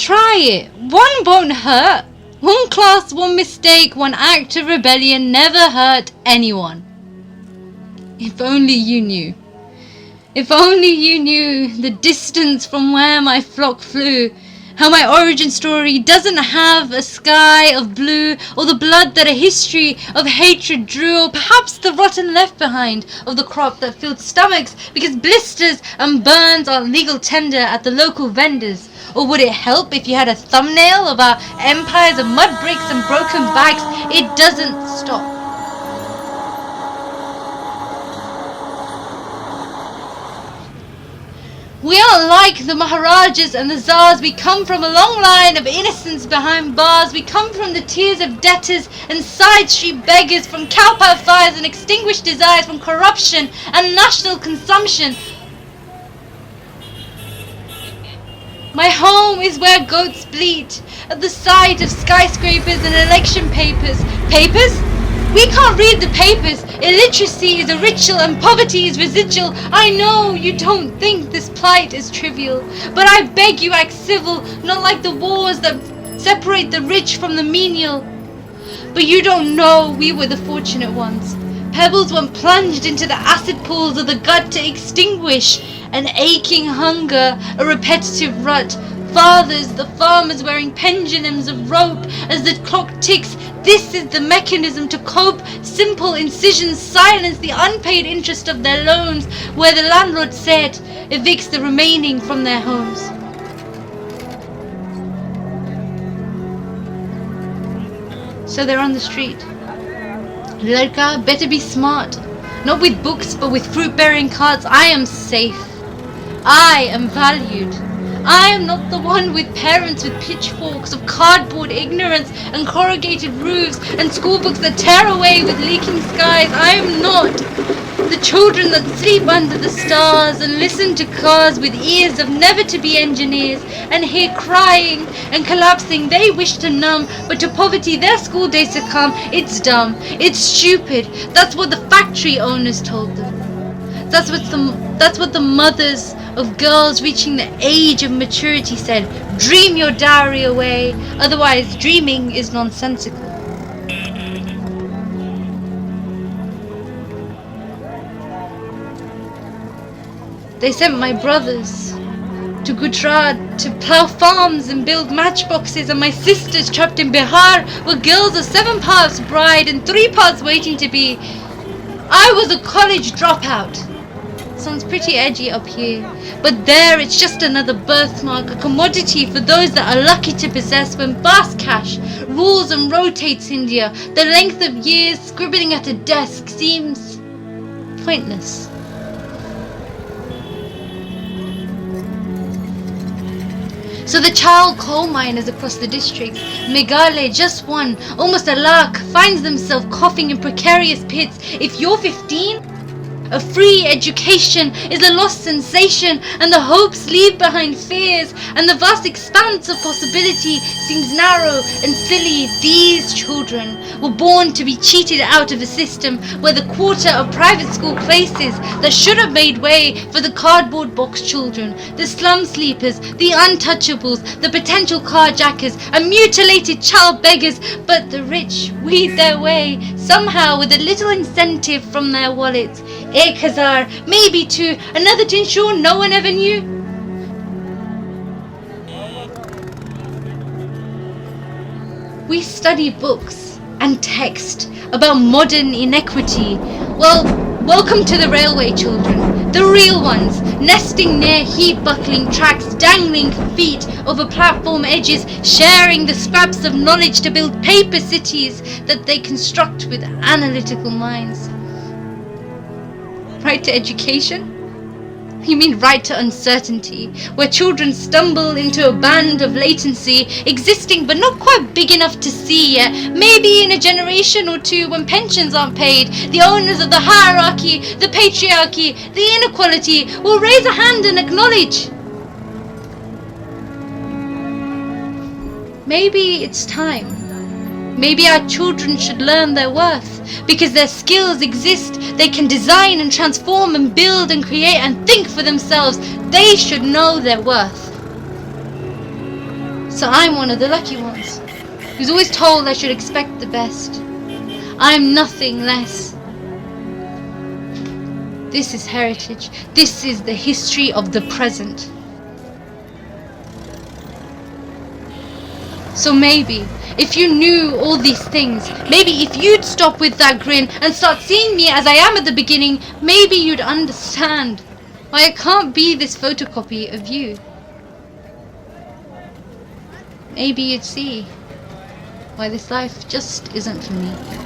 Try it. One won't hurt. One class, one mistake, one act of rebellion never hurt anyone. If only you knew. If only you knew the distance from where my flock flew. How my origin story doesn't have a sky of blue, or the blood that a history of hatred drew, or perhaps the rotten left behind of the crop that filled stomachs because blisters and burns are legal tender at the local vendors. Or would it help if you had a thumbnail of our empires of mud bricks and broken backs? It doesn't stop. We aren't like the Maharajas and the Tsars. We come from a long line of innocence behind bars. We come from the tears of debtors and side street beggars, from cowpow fires and extinguished desires, from corruption and national consumption. My home is where goats bleat, at the sight of skyscrapers and election papers. Papers? We can't read the papers. Illiteracy is a ritual and poverty is residual. I know you don't think this plight is trivial, but I beg you act civil, not like the wars that separate the rich from the menial. But you don't know we were the fortunate ones. Pebbles weren't plunged into the acid pools of the gut to extinguish an aching hunger, a repetitive rut. Fathers, the farmers wearing pendulums of rope as the clock ticks. This is the mechanism to cope. Simple incisions silence the unpaid interest of their loans, where the landlord said evicts the remaining from their homes. So they're on the street. Ladka, better be smart. Not with books, but with fruit-bearing carts. I am safe. I am valued. I am not the one with parents with pitchforks of cardboard ignorance and corrugated roofs and schoolbooks that tear away with leaking skies. I am not the children that sleep under the stars and listen to cars with ears of never to be engineers and hear crying and collapsing they wish to numb, but to poverty their school days succumb. It's dumb. It's stupid. That's what the factory owners told them. That's what the mothers of girls reaching the age of maturity said. Dream your dowry away, otherwise dreaming is nonsensical. They sent my brothers to Gujarat to plough farms and build matchboxes, and my sisters trapped in Bihar were girls of 7 parts bride and 3 parts waiting to be. I was a college dropout. Sounds pretty edgy up here, but there it's just another birthmark, a commodity for those that are lucky to possess. When Bas cash rules and rotates India, the length of years scribbling at a desk seems pointless. So the child coal miners across the districts, Meghalaya, just one, almost a lakh, finds themselves coughing in precarious pits. If you're 15, a free education is a lost sensation, and the hopes leave behind fears, and the vast expanse of possibility seems narrow and silly. These children were born to be cheated out of a system where the quarter of private school places that should have made way for the cardboard box children, the slum sleepers, the untouchables, the potential carjackers, and mutilated child beggars. But the rich weed their way, somehow with a little incentive from their wallets. 1,000, maybe 2, another to ensure no one ever knew. We study books and text about modern inequity. Well, welcome to the railway children, the real ones, nesting near heat-buckling tracks, dangling feet over platform edges, sharing the scraps of knowledge to build paper cities that they construct with analytical minds. Right to education? You mean right to uncertainty, where children stumble into a band of latency, existing but not quite big enough to see yet. Maybe in a generation or two, when pensions aren't paid, the owners of the hierarchy, the patriarchy, the inequality will raise a hand and acknowledge. Maybe it's time. Maybe our children should learn their worth. Because their skills exist, they can design and transform and build and create and think for themselves. They should know their worth. So I'm one of the lucky ones, who's always told I should expect the best. I'm nothing less. This is heritage. This is the history of the present. So maybe, if you knew all these things, maybe if you'd stop with that grin and start seeing me as I am at the beginning, maybe you'd understand why I can't be this photocopy of you. Maybe you'd see why this life just isn't for me.